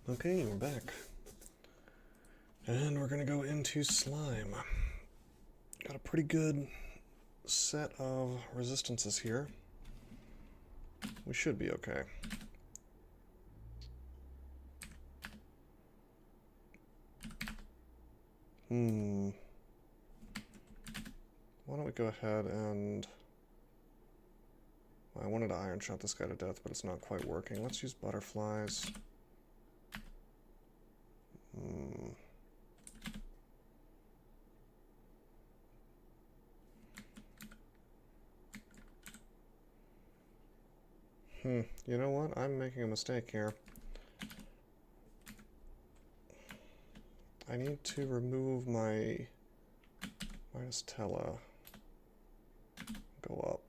Okay, we're back. And we're going to go into slime. Got a pretty good set of resistances here. We should be okay. Why don't we go ahead and... I wanted to iron shot this guy to death, but it's not quite working. Let's use butterflies. You know what? I'm making a mistake here. I need to remove my minus Tela. Go up.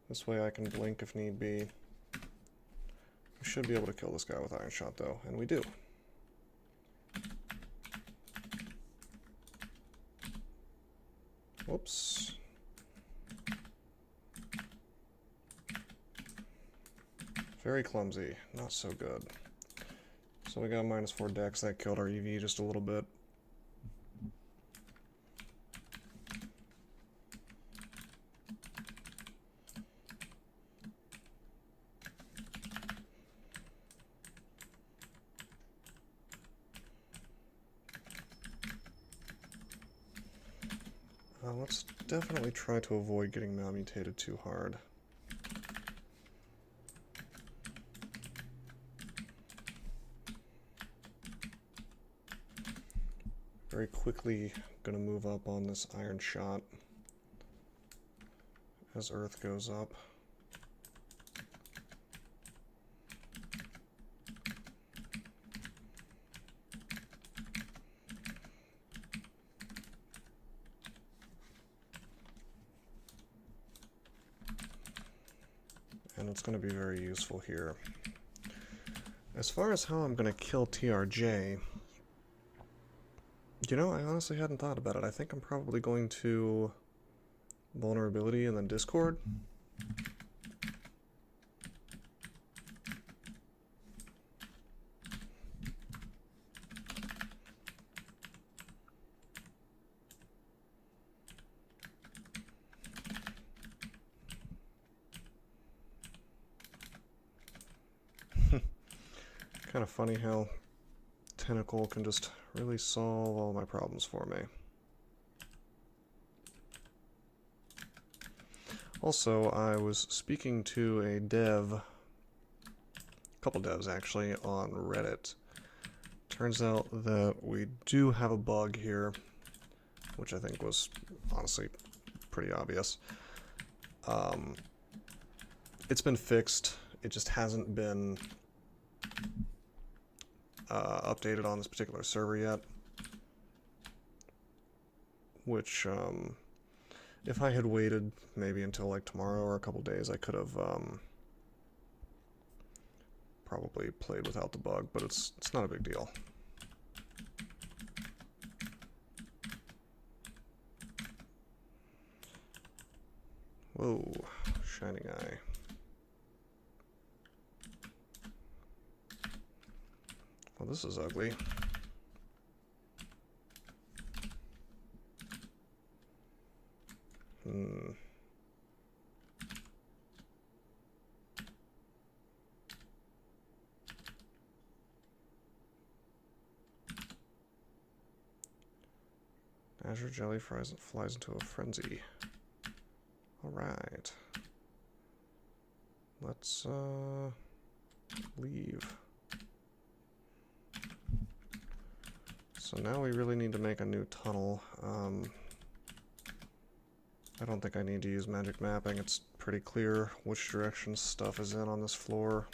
This way I can blink if need be. We should be able to kill this guy with Iron Shot though, and we do. Whoops. Very clumsy, not so good. So we got -4 dex, that killed our EV just a little bit. Let's definitely try to avoid getting malmutated too hard. Very quickly going to move up on this Iron Shot as Earth goes up. And it's going to be very useful here. As far as how I'm going to kill TRJ, you know, I honestly hadn't thought about it. I think I'm probably going to vulnerability and then Discord. Kind of funny how Tentacle can just really solve all my problems for me. Also, I was speaking to a dev, a couple devs actually, on Reddit. Turns out that we do have a bug here, which I think was honestly pretty obvious. It's been fixed, it just hasn't been updated on this particular server yet, which if I had waited maybe until like tomorrow or a couple days, I could have probably played without the bug, but it's not a big deal. Whoa, Shining Eye. Well, this is ugly. Azure Jelly flies into a frenzy. Alright. Let's leave. So now we really need to make a new tunnel. I don't think I need to use magic mapping. It's pretty clear which direction stuff is in on this floor.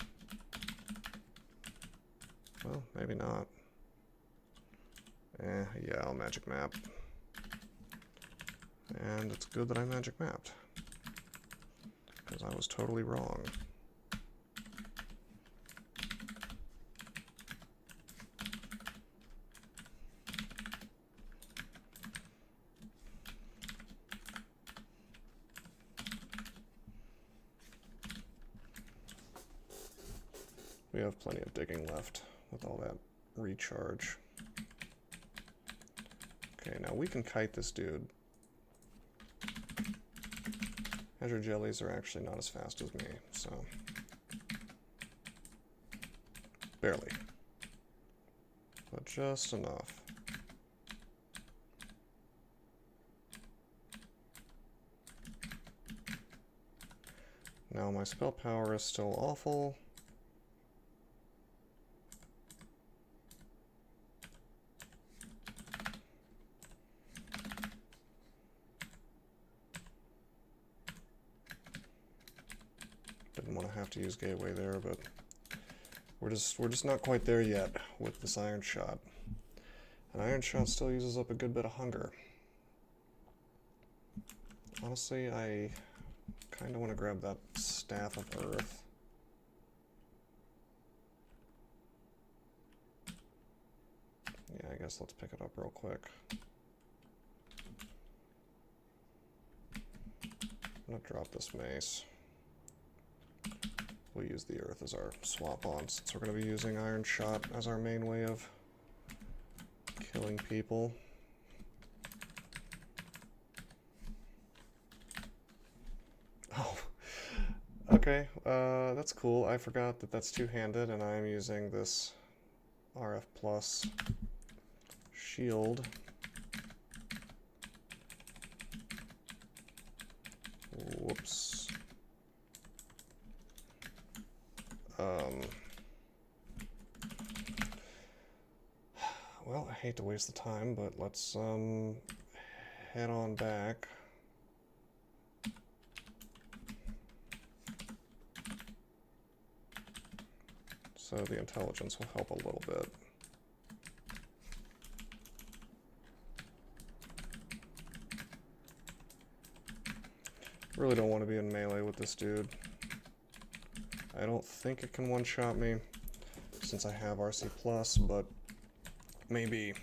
Well, maybe not. Yeah, I'll magic map. And it's good that I magic mapped, because I was totally wrong. We have plenty of digging left with all that recharge. Okay, now we can kite this dude. Azure jellies are actually not as fast as me, so... barely. But just enough. Now my spell power is still awful. Didn't want to have to use gateway there, but we're just not quite there yet with this iron shot. And iron shot still uses up a good bit of hunger. Honestly, I kind of want to grab that staff of earth. Yeah, I guess let's pick it up real quick. I'm gonna drop this mace. We'll use the earth as our swap on, since we're going to be using iron shot as our main way of killing people. Oh, okay, that's cool. I forgot that that's two-handed, and I'm using this RF plus shield. Whoops. Well, I hate to waste the time, but let's head on back. So the intelligence will help a little bit. Really don't want to be in melee with this dude. I don't think it can one-shot me, since I have RC+, but maybe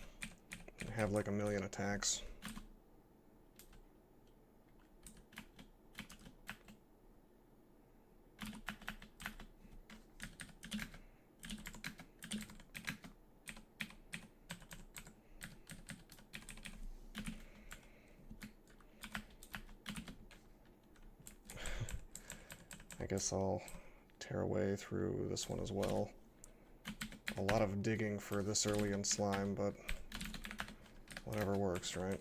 have like 1,000,000 attacks. I guess I'll tear away through this one as well. A lot of digging for this early in slime, but whatever works, right?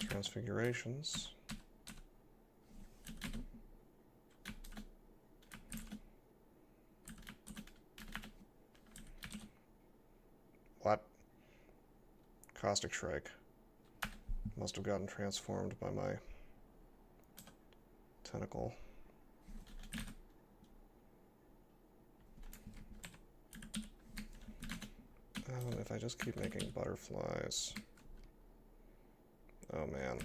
Transfigurations. What? Caustic Shrike. Must have gotten transformed by my tentacle. If I just keep making butterflies... Oh man.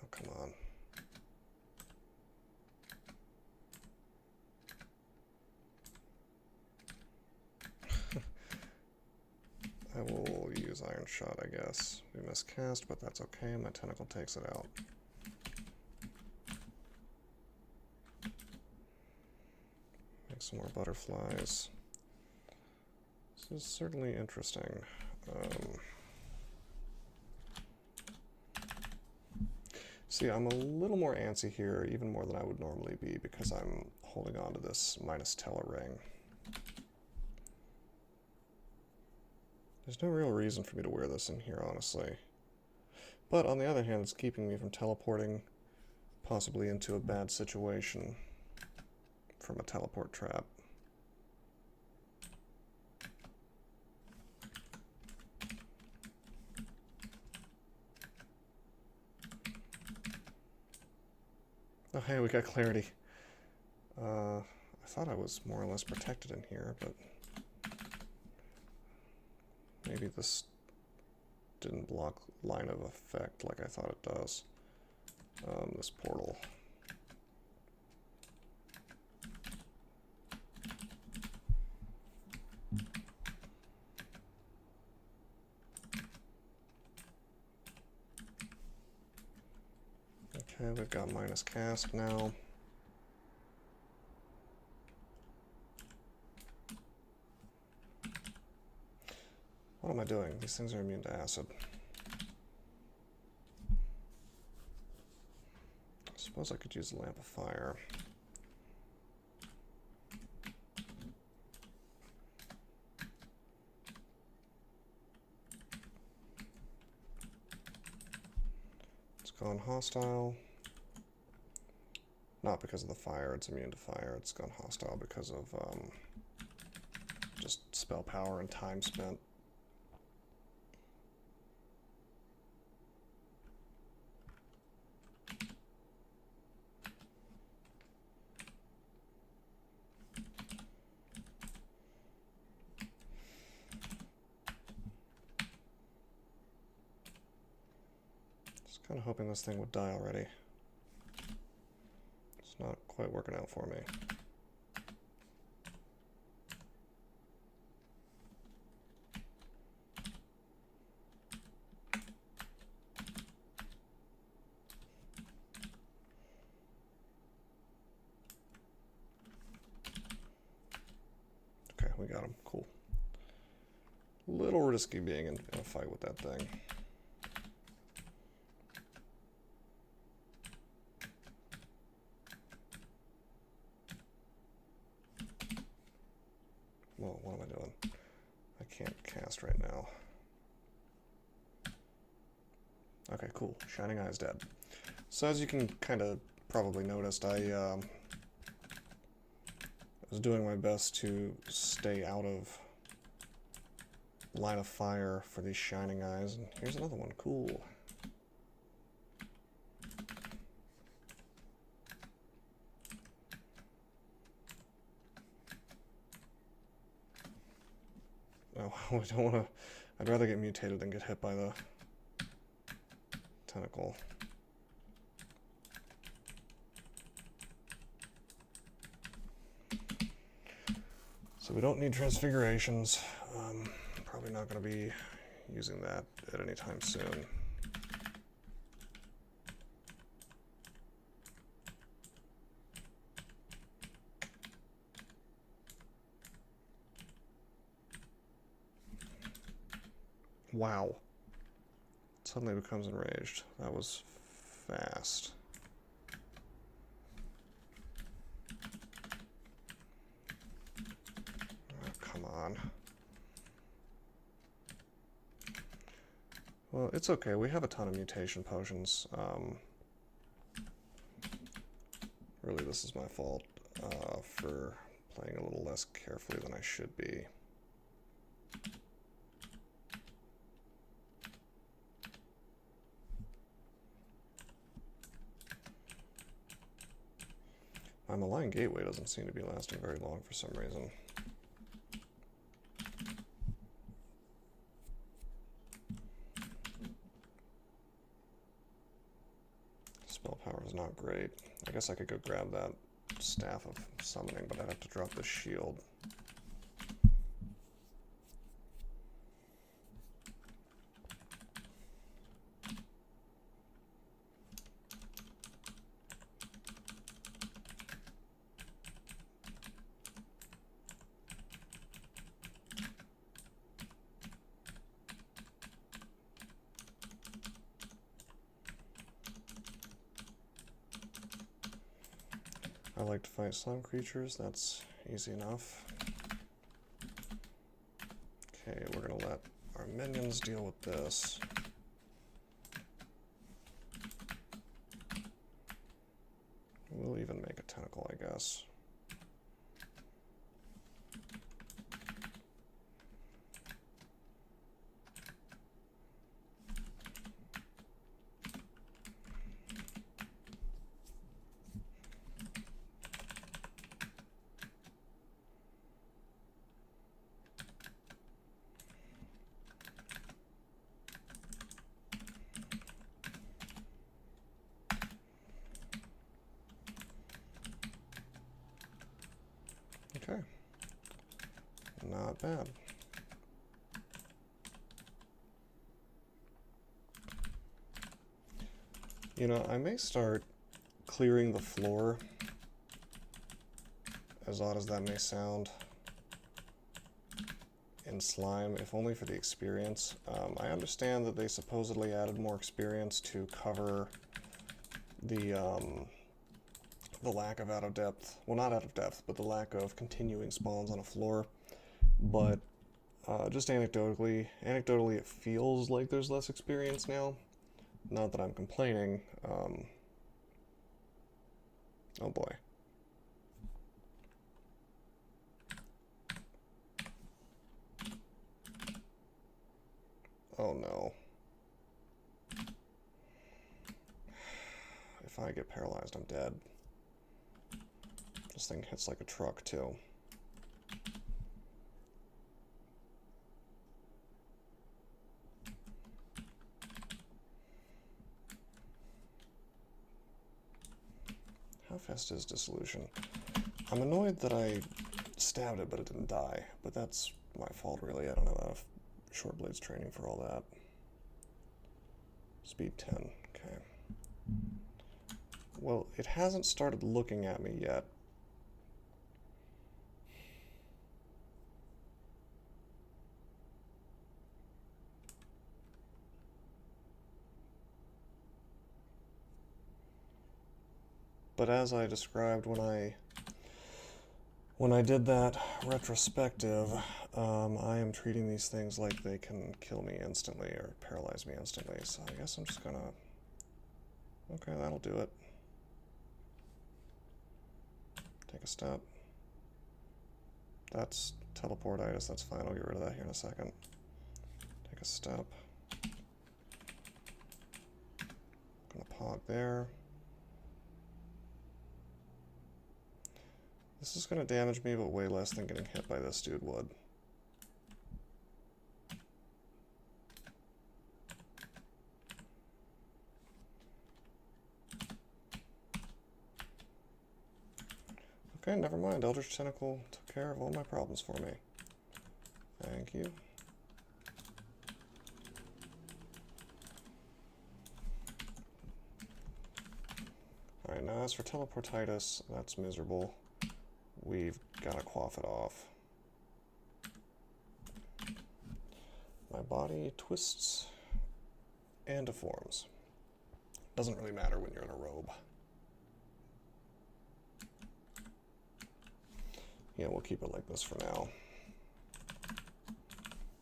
Oh, come on. I will use Iron Shot, I guess. We miscast, but that's okay. My tentacle takes it out. Make some more butterflies. This is certainly interesting. See, I'm a little more antsy here, even more than I would normally be, because I'm holding on to this minus Tele ring. There's no real reason for me to wear this in here, honestly. But on the other hand, it's keeping me from teleporting possibly into a bad situation from a teleport trap. Oh hey, we got clarity. I thought I was more or less protected in here, but maybe this didn't block line of effect like I thought it does. This portal. Okay, we've got minus cast now. What am I doing? These things are immune to acid. I suppose I could use a lamp of fire. It's gone hostile. Not because of the fire, it's immune to fire. It's gone hostile because of just spell power and time spent. Just kind of hoping this thing would die already. It's not quite working out for me. Okay, we got him. Cool. Little risky being in a fight with that thing. Whoa, what am I doing? I can't cast right now. Okay, cool. Shining Eye's dead. So as you can kind of probably noticed, I was doing my best to stay out of line of fire for these Shining Eyes. And here's another one. Cool. Oh, I don't want to... I'd rather get mutated than get hit by the tentacle. So we don't need transfigurations. Probably not going to be using that at any time soon. Wow. Suddenly becomes enraged. That was fast. Oh, come on. Well, it's okay. We have a ton of mutation potions. Really, this is my fault for playing a little less carefully than I should be. My Malign Gateway doesn't seem to be lasting very long for some reason. Spell power is not great. I guess I could go grab that Staff of Summoning, but I'd have to drop the shield. I like to fight slime creatures, that's easy enough. Okay, we're gonna let our minions deal with this. We'll even make a tentacle, I guess. Not bad. You know, I may start clearing the floor, as odd as that may sound, in slime, if only for the experience. I understand that they supposedly added more experience to cover the lack of out-of-depth, well, not out-of-depth, but the lack of continuing spawns on a floor. But just anecdotally it feels like there's less experience now. Not that I'm complaining. Oh boy. Oh no. If I get paralyzed, I'm dead. This thing hits like a truck, too. How fast is dissolution? I'm annoyed that I stabbed it, but it didn't die. But that's my fault, really. I don't have enough short blades training for all that. Speed 10. Okay. Well, it hasn't started looking at me yet. But as I described when I did that retrospective, I am treating these things like they can kill me instantly or paralyze me instantly. So I guess I'm just gonna... Okay, that'll do it. Take a step. That's teleportitis, that's fine. I'll get rid of that here in a second. Take a step. Gonna pog there. This is going to damage me, but way less than getting hit by this dude would. Okay, never mind. Eldritch Tentacle took care of all my problems for me. Thank you. Alright, now as for teleportitis, that's miserable. We've got to quaff it off. My body twists and deforms. Doesn't really matter when you're in a robe. Yeah, we'll keep it like this for now.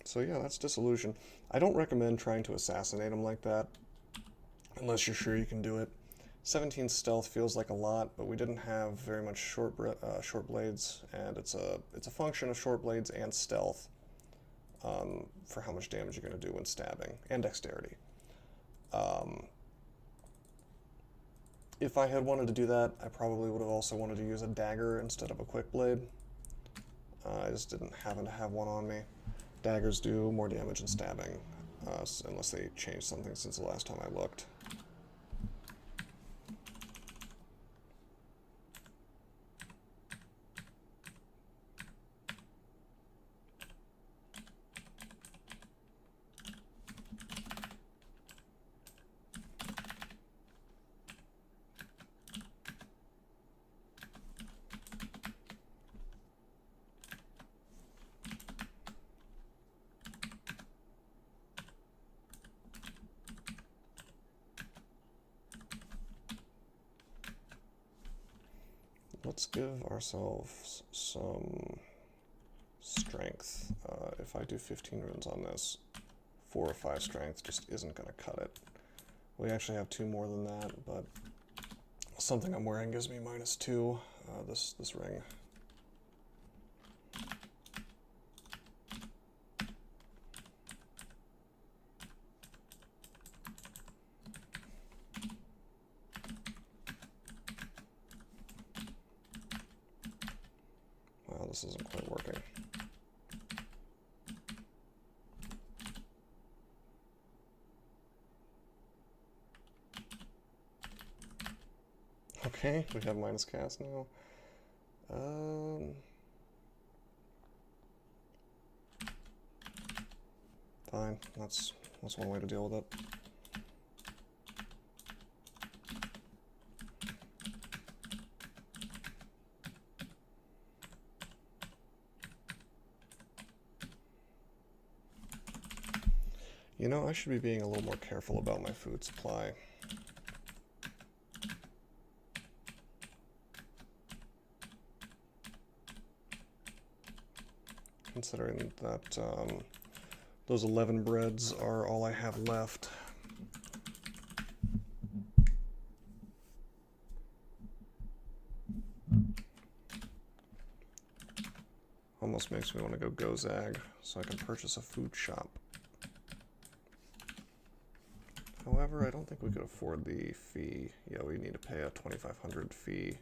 So yeah, that's dissolution. I don't recommend trying to assassinate him like that, unless you're sure you can do it. 17 stealth feels like a lot, but we didn't have very much short blades, and it's a function of short blades and stealth for how much damage you're going to do when stabbing, and dexterity. If I had wanted to do that, I probably would have also wanted to use a dagger instead of a quick blade. I just didn't happen to have one on me. Daggers do more damage than stabbing, unless they changed something since the last time I looked. Let's give ourselves some strength. If I do 15 runes on this, 4 or 5 strength just isn't going to cut it. We actually have 2 more than that, but something I'm wearing gives me -2, this ring. Wow, this isn't quite working. Okay, we have minus cast now. Fine, that's one way to deal with it. You know, I should be being a little more careful about my food supply. Considering that those 11 breads are all I have left. Almost makes me want to go zag so I can purchase a food shop. However, I don't think we could afford the fee. Yeah, we need to pay a 2,500 fee.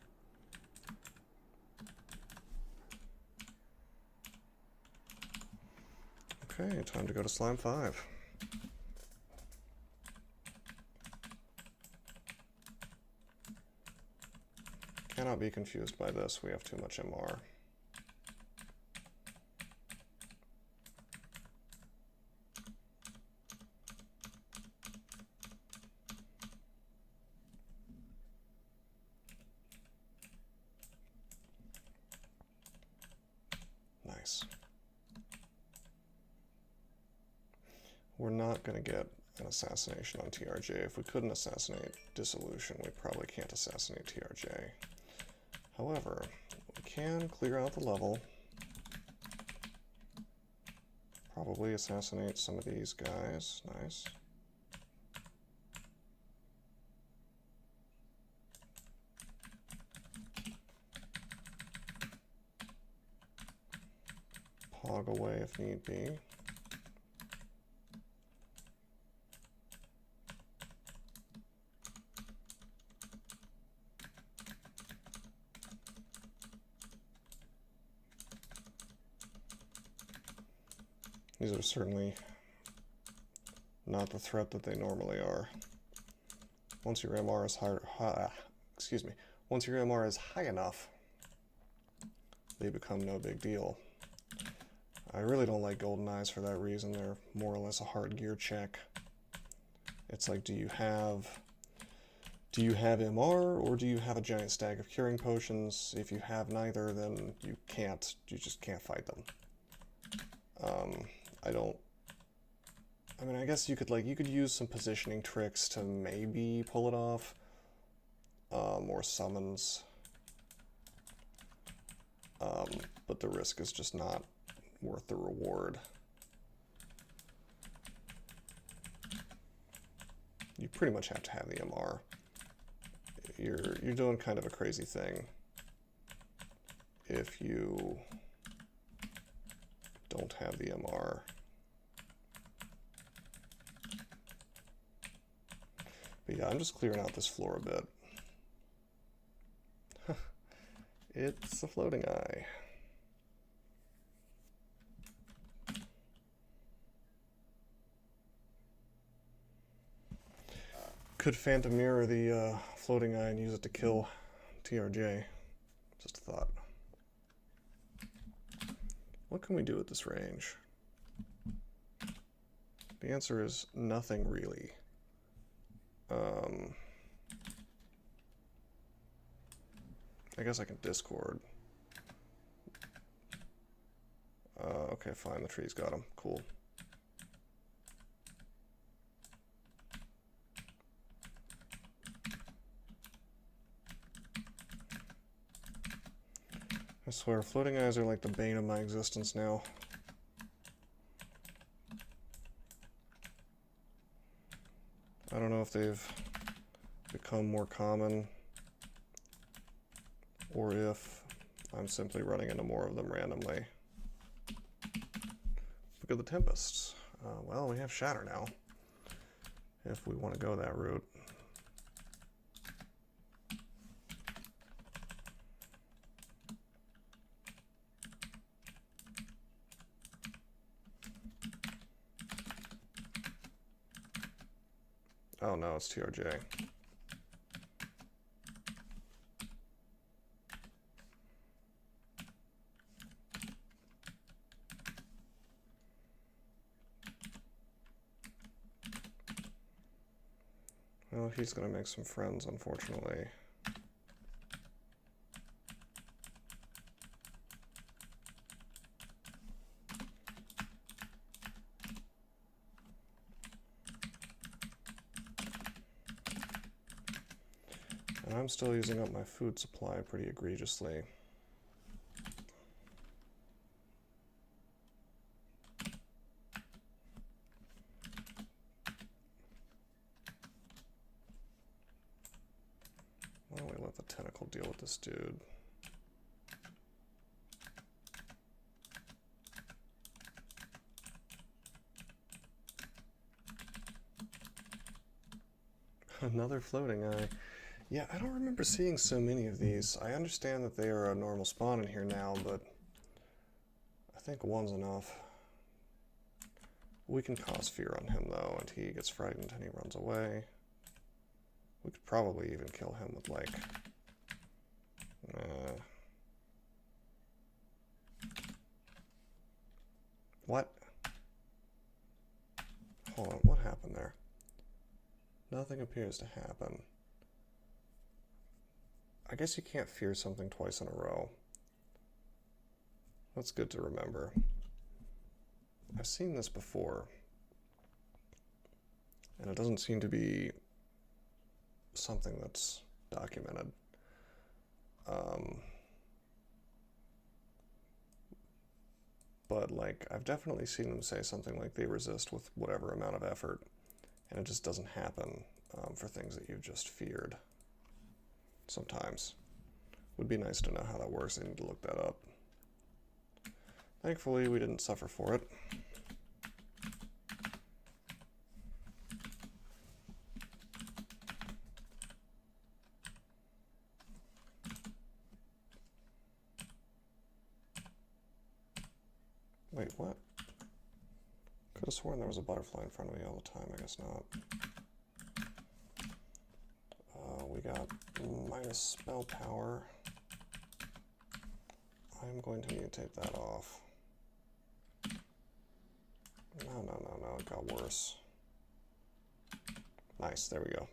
Okay, time to go to Slime 5. Cannot be confused by this, we have too much MR. Nice. We're not going to get an assassination on TRJ. If we couldn't assassinate Dissolution, we probably can't assassinate TRJ. However, we can clear out the level. Probably assassinate some of these guys. Nice. Pog away if need be. These are certainly not the threat that they normally are. Once your MR is once your MR is high enough, they become no big deal. I really don't like golden eyes for that reason. They're more or less a hard gear check. It's like, do you have MR or do you have a giant stack of curing potions? If you have neither, then you just can't fight them. I mean, I guess you could use some positioning tricks to maybe pull it off, or summons, but the risk is just not worth the reward. You pretty much have to have the MR. You're doing kind of a crazy thing if you don't have the MR. But yeah, I'm just clearing out this floor a bit. It's a floating eye. Could Phantom Mirror the floating eye and use it to kill TRJ? Just a thought. What can we do at this range? The answer is nothing really. I guess I can Discord. Okay, fine, the tree's got him. Cool. I swear, floating eyes are like the bane of my existence now. I don't know if they've become more common or if I'm simply running into more of them randomly. Look at the Tempests. Well, we have Shatter now, if we want to go that route. Oh no, it's TRJ. Oh, he's gonna make some friends, unfortunately. And I'm still using up my food supply pretty egregiously. Why don't we let the tentacle deal with this dude? Another floating eye. Yeah, I don't remember seeing so many of these. I understand that they are a normal spawn in here now, but I think one's enough. We can cause fear on him, though, and he gets frightened and he runs away. We could probably even kill him with, like... What? Hold on, what happened there? Nothing appears to happen. I guess you can't fear something twice in a row. That's good to remember. I've seen this before, and it doesn't seem to be something that's documented. But, like, I've definitely seen them say something like they resist with whatever amount of effort, and it just doesn't happen for things that you've just feared. Sometimes. Would be nice to know how that works. I need to look that up. Thankfully, we didn't suffer for it. Wait, what? Could have sworn there was a butterfly in front of me all the time. I guess not. We got minus spell power. I'm going to mutate that off. No, it got worse. Nice, there we go.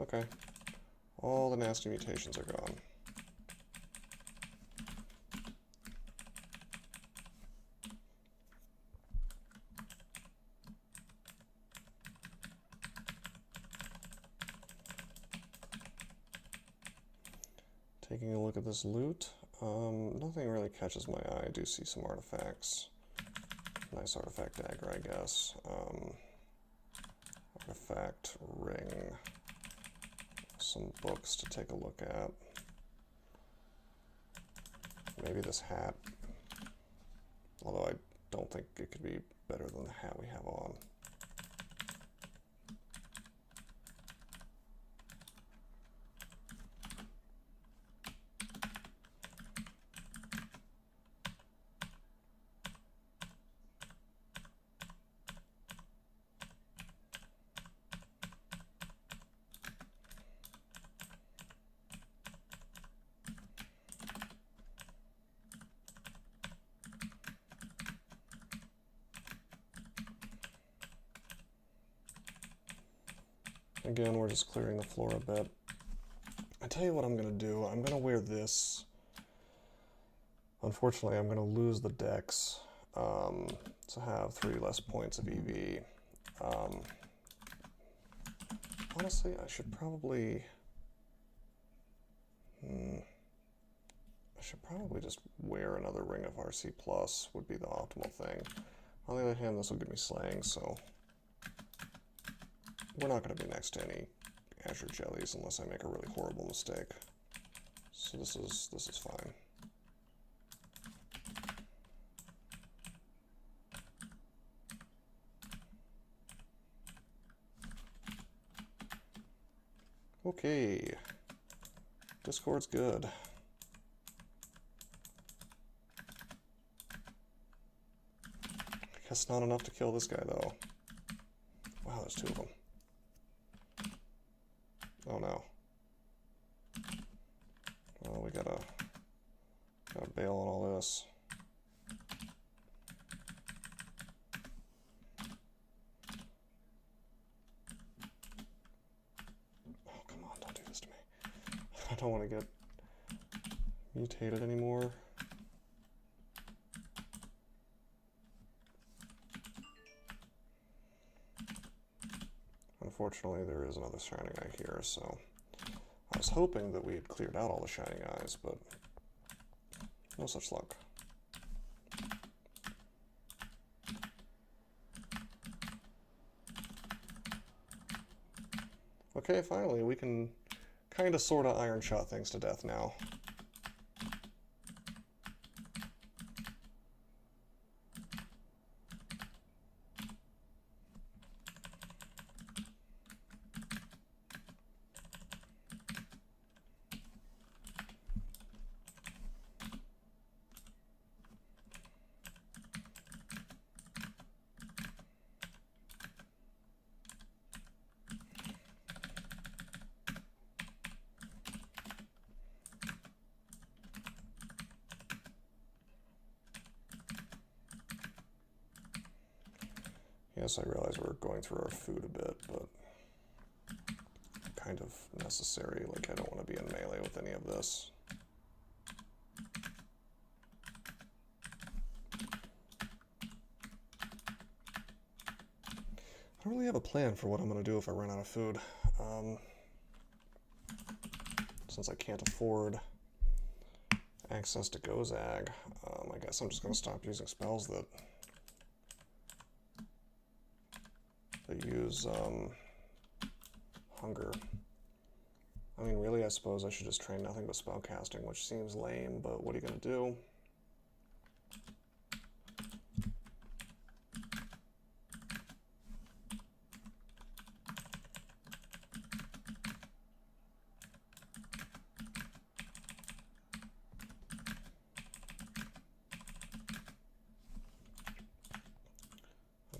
Okay. All the nasty mutations are gone. Taking a look at this loot, nothing really catches my eye. I do see some artifacts. Nice artifact dagger, I guess. Artifact ring. Some books to take a look at. Maybe this hat. Although I don't think it could be better than the hat we have on. Again, we're just clearing the floor a bit. I tell you what I'm going to do. I'm going to wear this. Unfortunately, I'm going to lose the dex to have 3 less points of EV. Honestly, I should probably... I should probably just wear another ring of RC Plus would be the optimal thing. On the other hand, this will give me slaying, so... We're not going to be next to any Azure Jellies unless I make a really horrible mistake. So this is fine. Okay. Discord's good. I guess not enough to kill this guy though. Wow, there's 2 of them. Oh no. Well, we gotta bail on all this. don't want to get mutated anymore. Unfortunately, there is another Shining Eye here, so I was hoping that we had cleared out all the Shining Eyes, but no such luck. Okay, finally, we can kind of sort of Iron Shot things to death now. Yes, I realize we're going through our food a bit, but kind of necessary. Like, I don't want to be in melee with any of this. I don't really have a plan for what I'm going to do if I run out of food. Since I can't afford access to Gozag, I guess I'm just going to stop using spells that use hunger. I mean, really, I suppose I should just train nothing but spellcasting, which seems lame, but what are you going to do?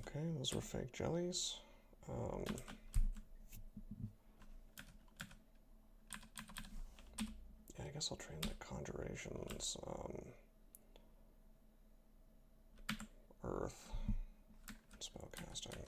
Okay, those were fake jellies. Yeah, I guess I'll train the conjurations. Earth. Spellcasting.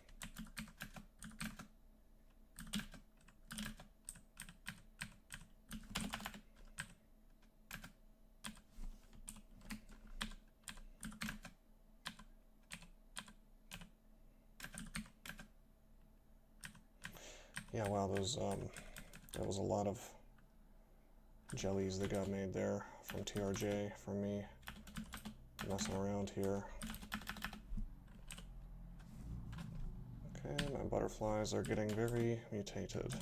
Yeah, wow, those, that was a lot of jellies that got made there from TRJ for me messing around here. Okay, my butterflies are getting very mutated.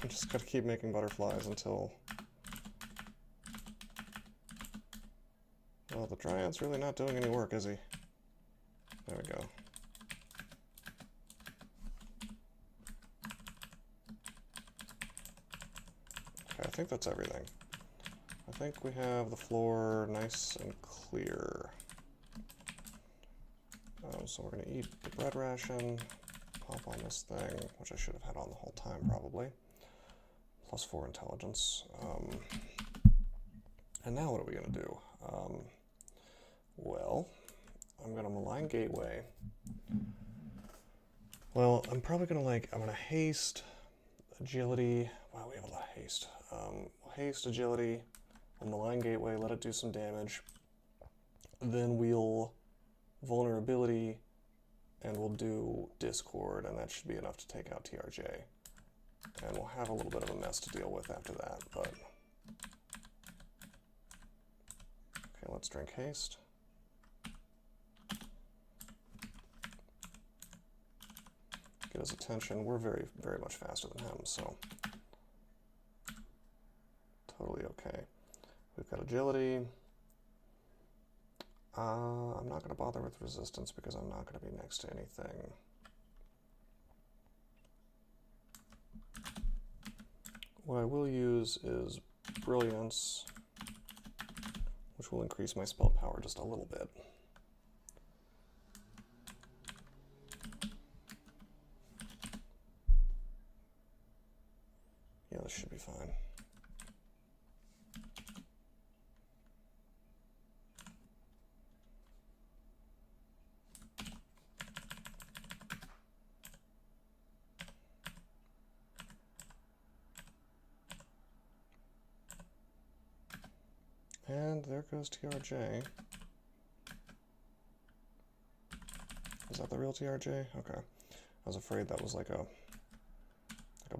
I'm just gonna keep making butterflies until... Well, the Dryad's really not doing any work, is he? There we go. Okay, I think that's everything. I think we have the floor nice and clear. So we're going to eat the bread ration, pop on this thing, which I should have had on the whole time probably. +4 intelligence. And now what are we going to do? Well, I'm going to malign gateway. Well, I'm probably going to I'm going to haste, agility. Wow, we have a lot of haste. Haste, agility, we'll malign gateway, let it do some damage. Then we'll vulnerability, and we'll do discord, and that should be enough to take out TRJ. And we'll have a little bit of a mess to deal with after that, but... Okay, let's drink haste. Get his attention. We're very, very much faster than him, so... Totally okay. We've got agility. I'm not going to bother with resistance because I'm not going to be next to anything. What I will use is brilliance, which will increase my spell power just a little bit. Yeah, this should be fine. there goes TRJ. Is that the real TRJ? Okay. I was afraid that was like a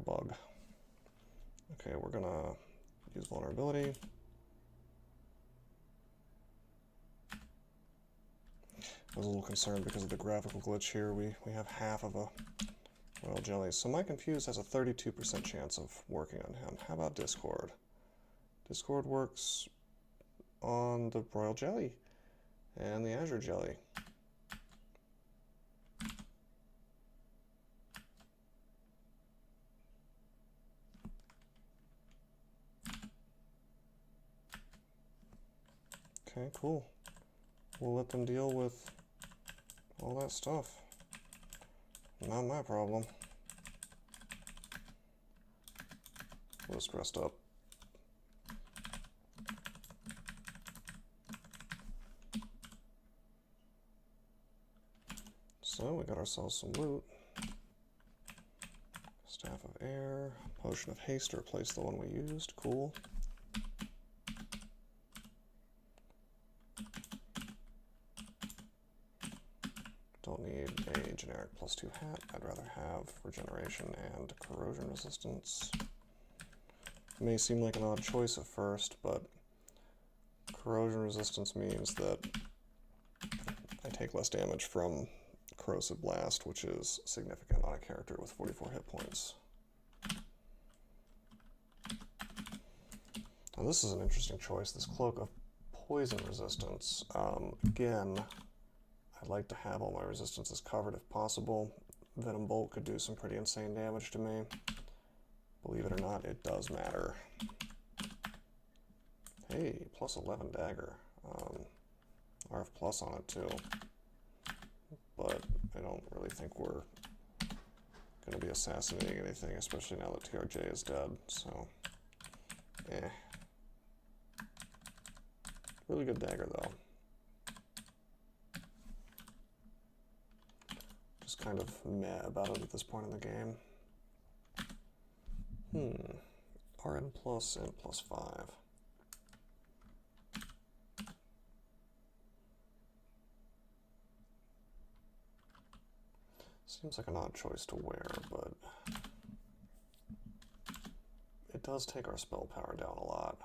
bug. Okay, we're gonna use vulnerability. I was a little concerned because of the graphical glitch here. We have half of a royal jelly. So my confuse has a 32% chance of working on him. How about Discord? Discord works on the royal jelly and the azure jelly. Okay, cool. We'll let them deal with all that stuff. Not my problem. A little stressed up. So we got ourselves some loot. Staff of Air, Potion of Haste to replace the one we used. Cool. Don't need a generic +2 hat. I'd rather have regeneration and corrosion resistance. It may seem like an odd choice at first, but corrosion resistance means that I take less damage from corrosive blast, which is significant on a character with 44 hit points. Now this is an interesting choice, this Cloak of Poison resistance. Again, I'd like to have all my resistances covered if possible. Venom Bolt could do some pretty insane damage to me. Believe it or not, it does matter. Hey, +11 dagger. RF plus on it too. But I don't really think we're going to be assassinating anything, especially now that TRJ is dead, so eh. Really good dagger though. Just kind of meh about it at this point in the game. RN plus and +5. Seems like an odd choice to wear, but it does take our spell power down a lot.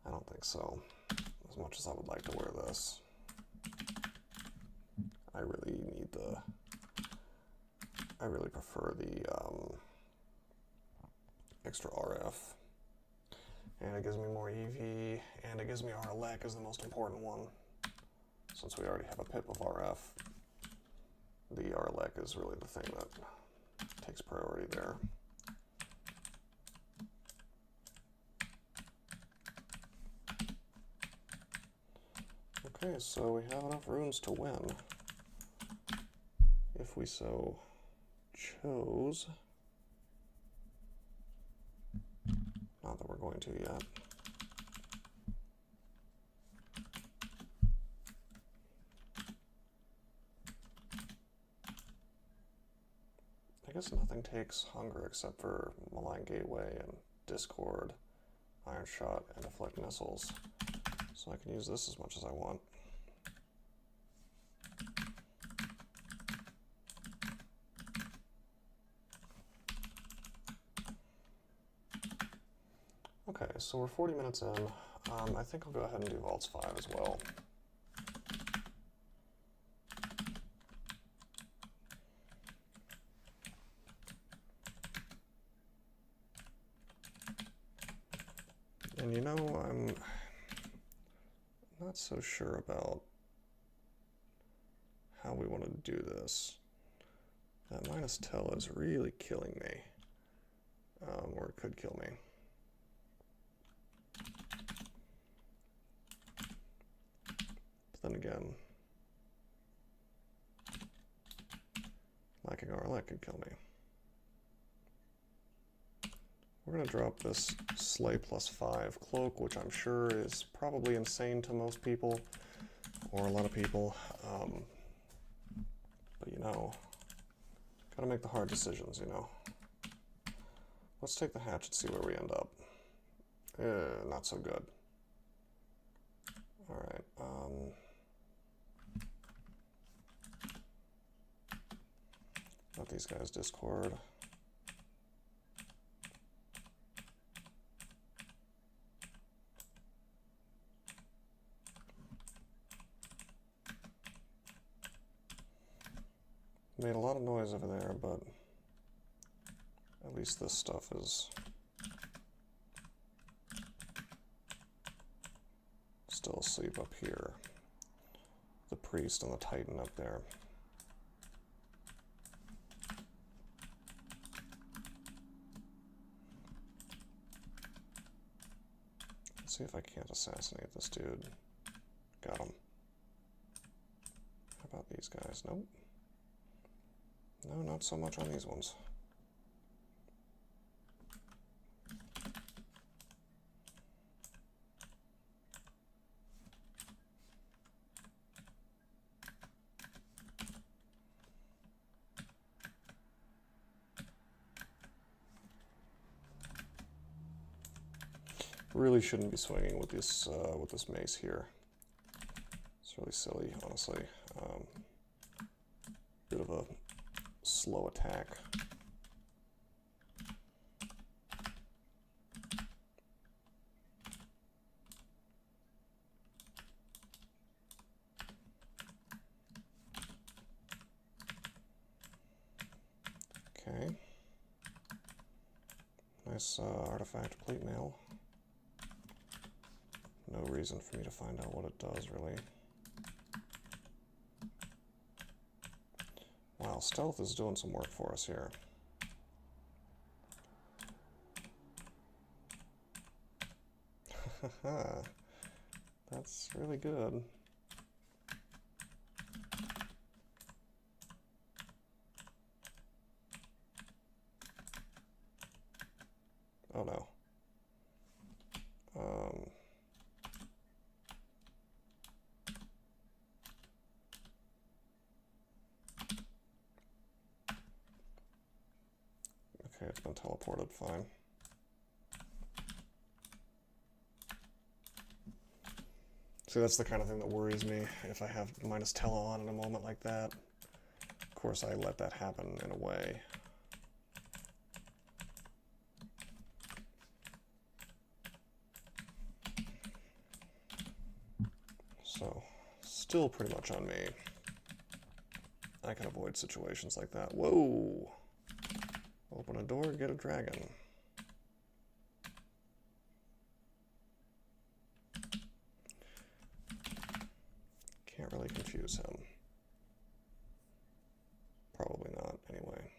I don't think so, as much as I would like to wear this. I really prefer the extra RF. And it gives me more EV, and it gives me RLEC as the most important one. Since we already have a pip of RF, the RLEC is really the thing that takes priority there. Okay, so we have enough runes to win, if we so chose. Not that we're going to yet. I guess nothing takes hunger except for Malign Gateway and Discord, Iron Shot, and Deflect Missiles. So I can use this as much as I want. Okay, so we're 40 minutes in. I think I'll go ahead and do Vaults 5 as well. And you know, I'm not so sure about how we want to do this. That -10 is really killing me. Or it could kill me. But then again, lacking RLEC could kill me. We're going to drop this Slay +5 cloak, which I'm sure is probably insane to most people, or a lot of people. But you know, gotta make the hard decisions, you know. Let's take the hatch and see where we end up. Not so good. Alright, let these guys discord. Made a lot of noise over there, but at least this stuff is still asleep up here. The priest and the titan up there. Let's see if I can't assassinate this dude. Got him. How about these guys? Nope. No, not so much on these ones. Really shouldn't be swinging with this mace here. It's really silly, honestly. Bit of a slow attack. Okay. Nice artifact plate mail. No reason for me to find out what it does, really. Wow, stealth is doing some work for us here. That's really good. Oh no. Okay, it's been teleported, fine. See, that's the kind of thing that worries me if I have minus tele on in a moment like that. Of course, I let that happen in a way. So, still pretty much on me. I can avoid situations like that. Whoa! Open a door, get a dragon. Can't really confuse him. Probably not, anyway.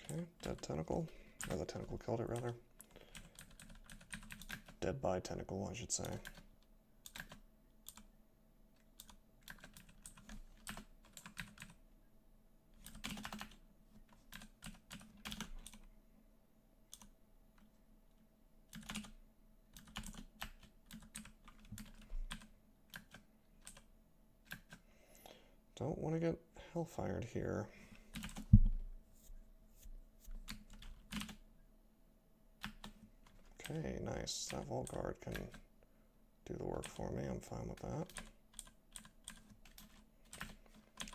Okay, dead tentacle. Or the tentacle killed it, rather. Dead by tentacle, I should say. Don't want to get hellfired here. Okay, nice. That Vault Guard can do the work for me. I'm fine with that.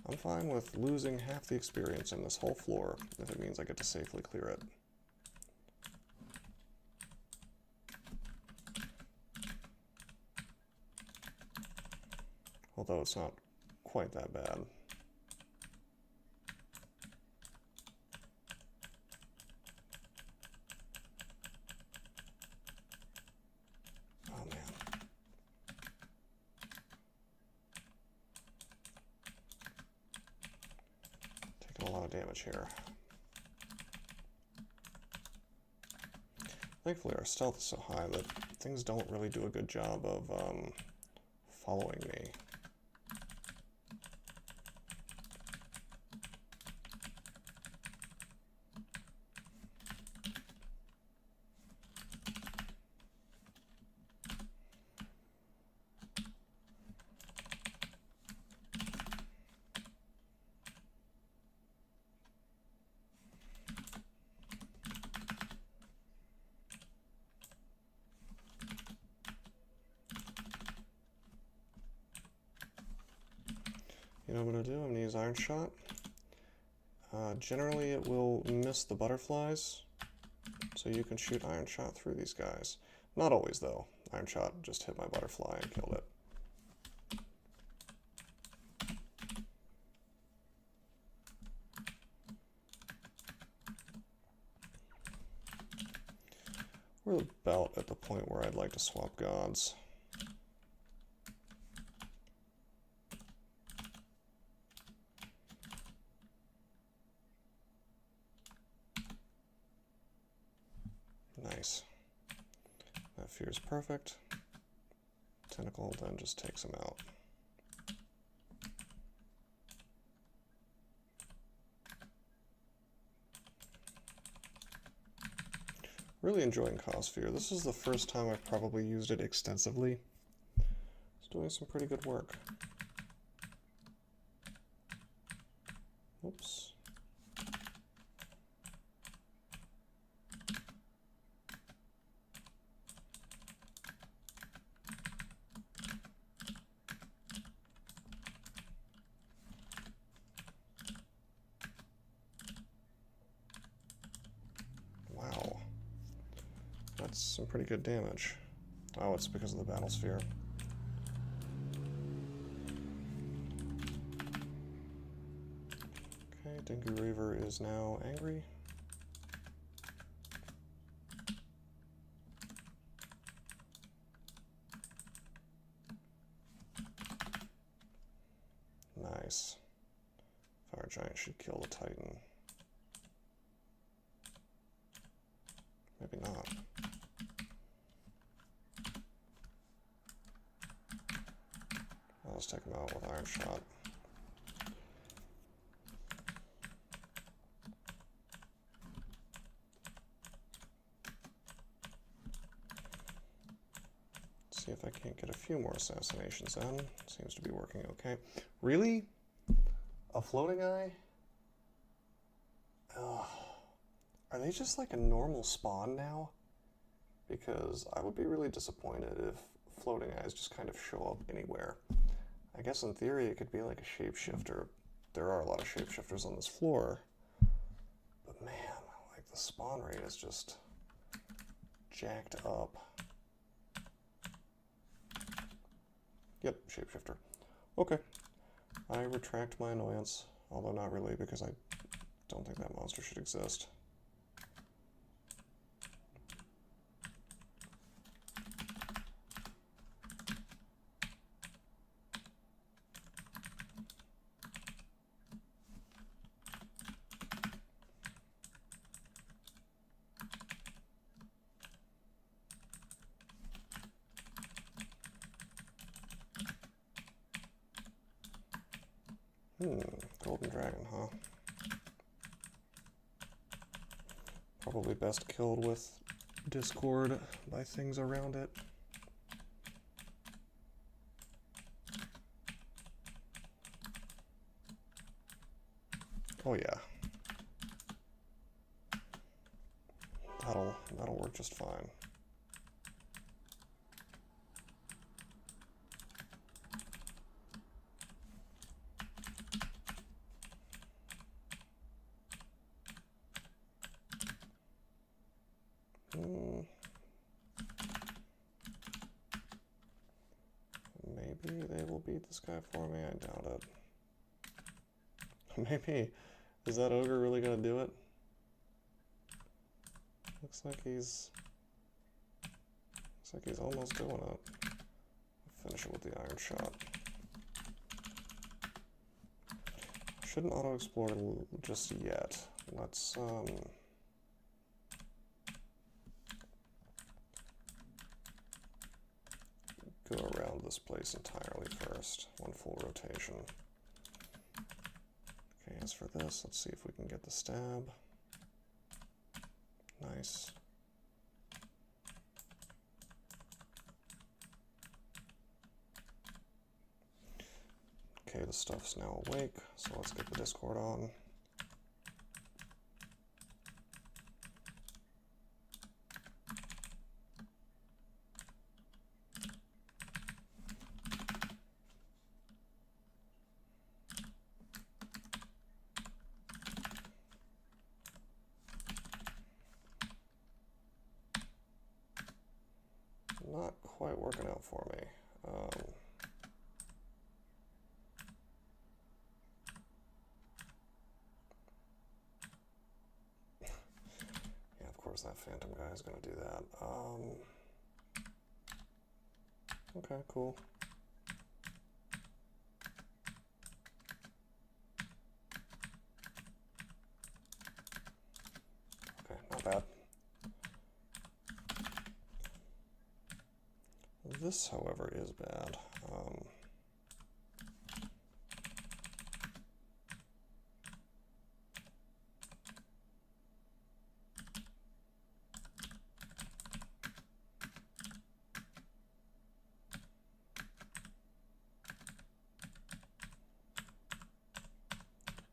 I'm fine with losing half the experience in this whole floor if it means I get to safely clear it. Although it's not quite that bad. Oh man. Taking a lot of damage here. Thankfully our stealth is so high that things don't really do a good job of following me. You know what I'm going to do? I'm going to use Iron Shot. Generally it will miss the butterflies, so you can shoot Iron Shot through these guys. Not always though. Iron Shot just hit my butterfly and killed it. We're about at the point where I'd like to swap gods. Nice. That fear's perfect. Tentacle then just takes him out. Really enjoying Cossphere. This is the first time I've probably used it extensively. It's doing some pretty good work. Oops. Wow. That's some pretty good damage. Oh, it's because of the battle sphere. Okay, Dingu Reaver is now angry. Nice. Fire Giant should kill the Titan. Maybe not. I'll just take him out with Iron Shot. See if I can't get a few more assassinations in. Seems to be working okay. Really? A floating eye? Ugh. Are they just like a normal spawn now? Because I would be really disappointed if floating eyes just kind of show up anywhere. I guess in theory it could be like a shapeshifter. There are a lot of shapeshifters on this floor. But man, like the spawn rate is just jacked up. Yep, shapeshifter. Okay. I retract my annoyance, although not really because I don't think that monster should exist. Golden Dragon, huh? Probably best killed with Discord by things around it. Oh yeah. That'll work just fine. Maybe they will beat this guy for me. I doubt it. Maybe. Is that ogre really gonna do it? Looks like he's almost doing it. Finish it with the Iron Shot. Shouldn't auto-explore just yet. Let's go around this place entirely first. One full rotation. Okay, as for this, let's see if we can get the stab. Nice. Okay, the stuff's now awake, so let's get the Discord on. working out for me. Yeah, of course that phantom guy is going to do that. Okay, cool. Okay, not bad. This, however, is bad.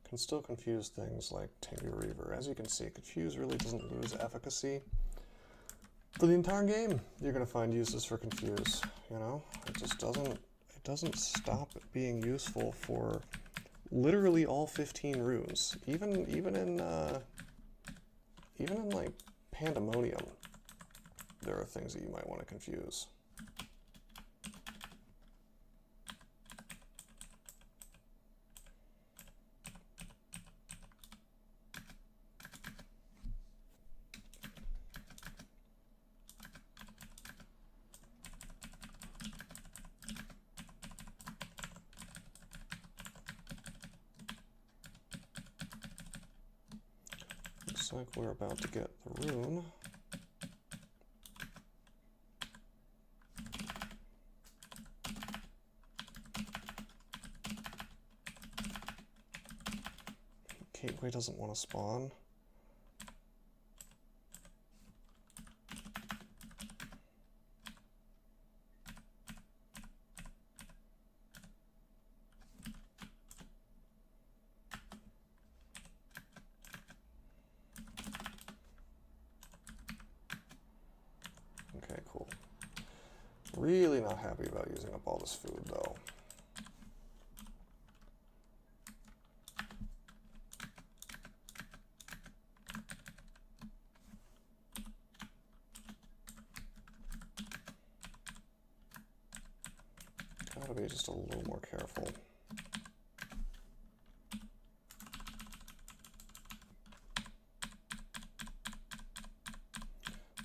Can still confuse things like Tinker Reaver. As you can see, Confuse really doesn't lose efficacy for the entire game. You're going to find uses for Confuse, you know? It just doesn't stop being useful for literally all 15 runes. Even in like Pandemonium, there are things that you might want to confuse. Looks like we're about to get the rune. Gateway doesn't want to spawn. Okay, cool. Really not happy about using up all this food, though. Gotta be just a little more careful.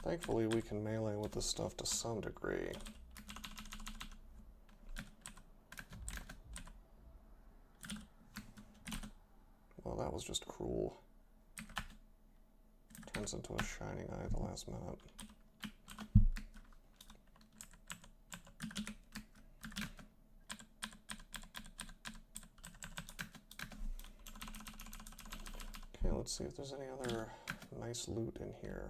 Thankfully, we can melee with this stuff to some degree. Well, that was just cruel. Turns into a shining eye at the last minute. Okay, let's see if there's any other nice loot in here.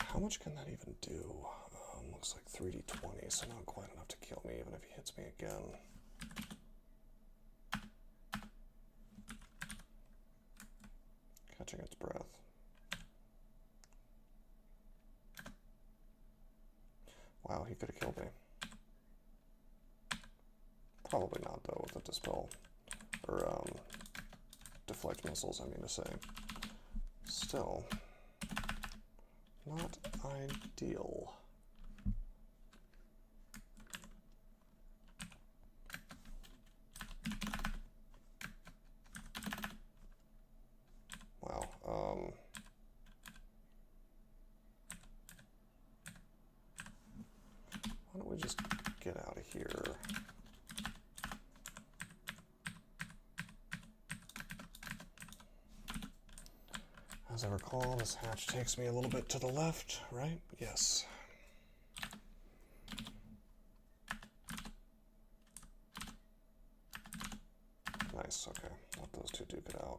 How much can that even do? Looks like 3d20, so not quite enough to kill me, even if he hits me again. Catching its breath. Wow, he could have killed me. Probably not, though, with the Dispel. Or, deflect missiles, I mean to say. Still, not ideal. Wow. Why don't we just get out of here? As I recall, this hatch takes me a little bit to the left, right? Yes. Nice, okay. Let those two duke it out.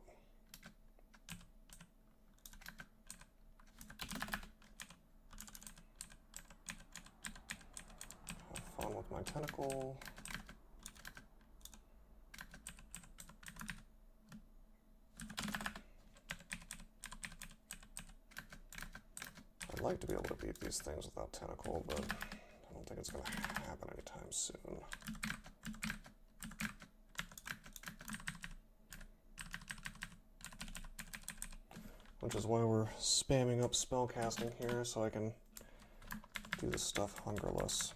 my tentacle. I'd like to be able to beat these things without tentacle, but I don't think it's going to happen anytime soon. Which is why we're spamming up spellcasting here, so I can do this stuff hungerless.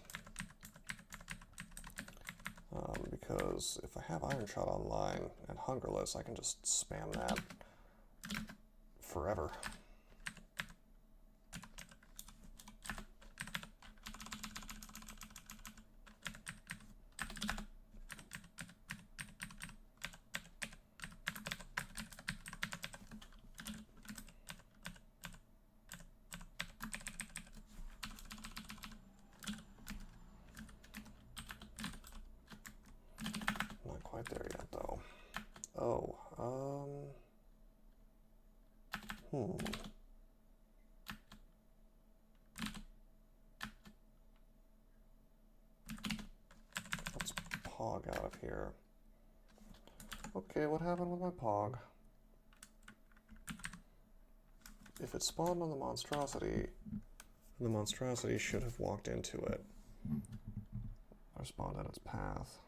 Because if I have Iron Shot online and hungerless, I can just spam that forever. Not quite there yet, though. Oh, Let's pog out of here. Okay, what happened with my pog? If it spawned on the monstrosity should have walked into it. Or spawned in its path.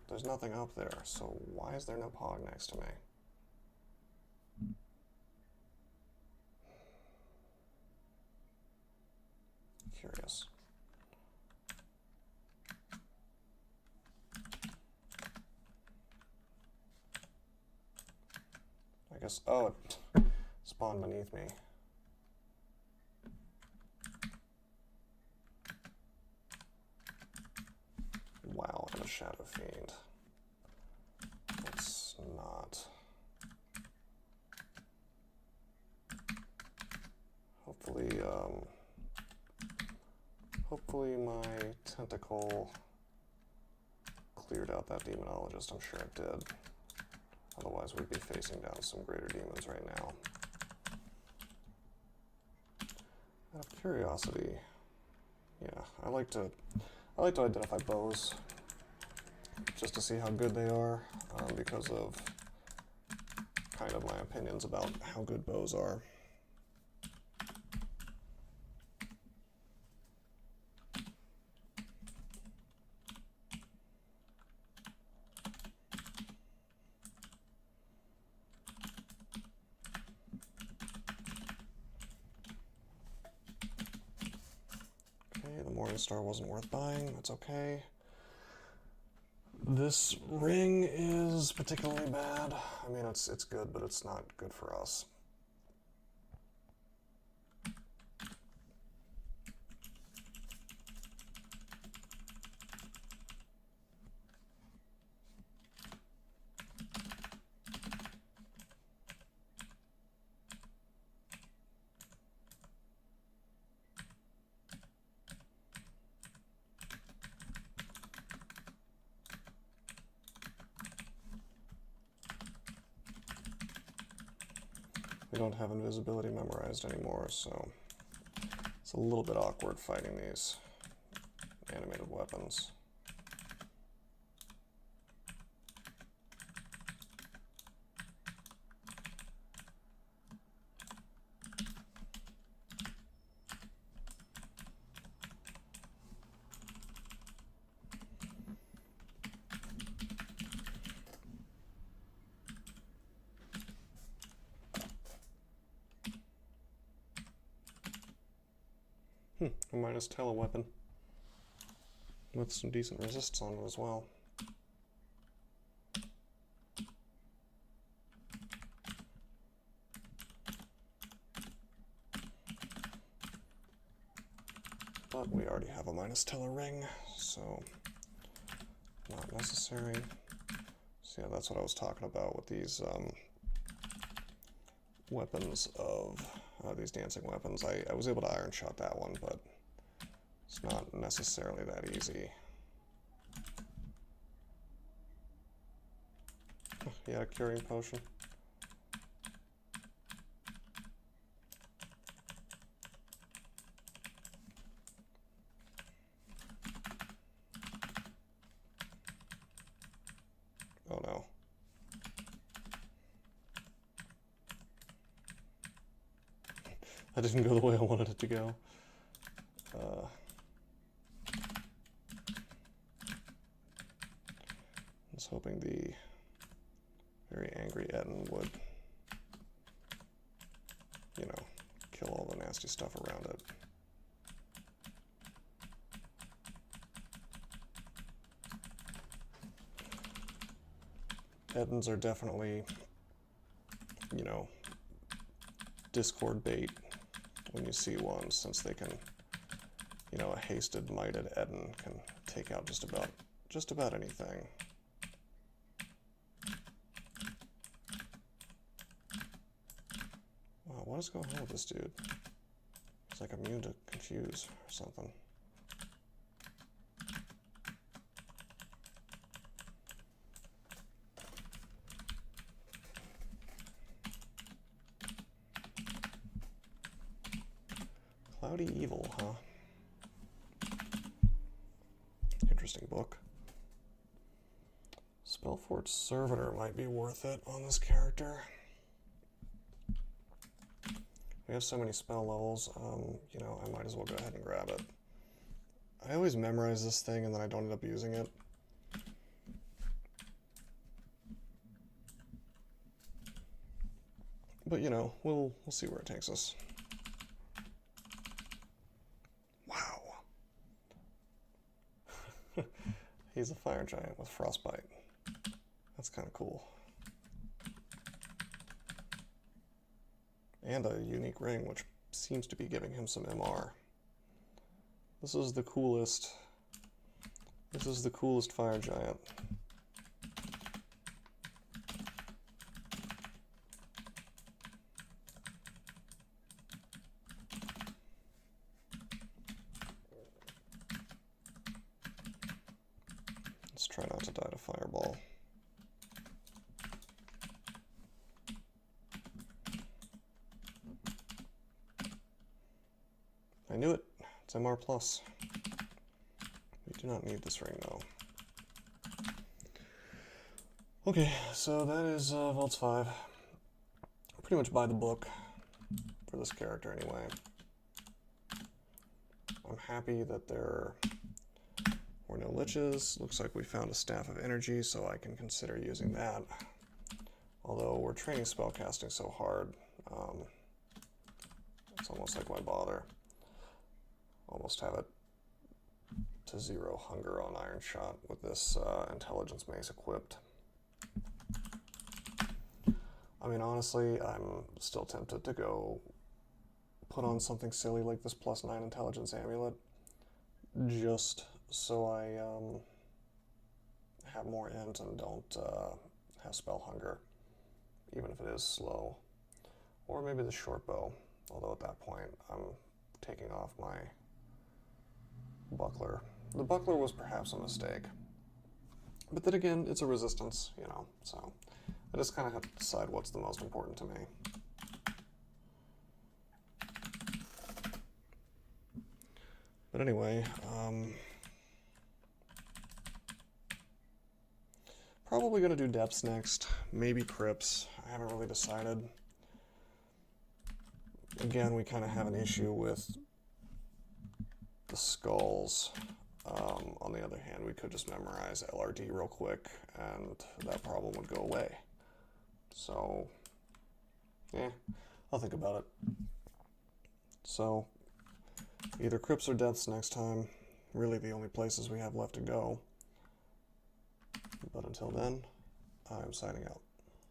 There's nothing up there, so why is there no pog next to me? Curious. I guess, oh, it spawned beneath me. Wow, I'm a Shadow Fiend. Let's not. Hopefully my tentacle cleared out that demonologist. I'm sure it did. Otherwise we'd be facing down some greater demons right now. Out of curiosity, yeah, I like to identify bows just to see how good they are, because of kind of my opinions about how good bows are. Morningstar wasn't worth buying, that's okay. This ring is particularly bad. I mean, it's good, but it's not good for us. We don't have invisibility memorized anymore, so it's a little bit awkward fighting these animated weapons. A minus teleweapon with some decent resists on it as well. But we already have a minus tele ring, so not necessary. So yeah, that's what I was talking about with these weapons of these dancing weapons. I was able to Iron Shot that one, but it's not necessarily that easy. Oh, yeah, curing potion. That didn't go the way I wanted it to go. I was hoping the very angry Etten would, you know, kill all the nasty stuff around it. Ettins are definitely, you know, Discord bait when you see one, since they can, you know, a hasted, mighted Etten can take out just about anything. Wow, what is going on with this dude? He's like immune to confuse or something. Cloudy Evil, huh? Interesting book. Spellforge Servitor might be worth it on this character. We have so many spell levels, you know, I might as well go ahead and grab it. I always memorize this thing and then I don't end up using it. But, you know, we'll see where it takes us. He's a fire giant with frostbite. That's kind of cool. And a unique ring, which seems to be giving him some MR. This is the coolest fire giant. Let's try not to die to fireball. I knew it. It's MR+. We do not need this ring, though. Okay, so that is Vaults 5. Pretty much by the book for this character, anyway. I'm happy that there were no liches. Looks like we found a Staff of Energy, so I can consider using that. Although we're training spellcasting so hard, it's almost like why bother. Almost have it to 0 hunger on Iron Shot with this Intelligence Mace equipped. I mean, honestly, I'm still tempted to go put on something silly like this +9 Intelligence Amulet, just so I have more int and don't have spell hunger, even if it is slow. Or maybe the short bow, although at that point I'm taking off my buckler. The buckler was perhaps a mistake, but then again, it's a resistance, you know, so I just kind of have to decide what's the most important to me. But anyway, probably going to do depths next, maybe crypts. I haven't really decided. Again, we kind of have an issue with the skulls. On the other hand, we could just memorize LRD real quick and that problem would go away. So, yeah, I'll think about it. So, either crypts or depths next time. Really the only places we have left to go. But until then, I'm signing out.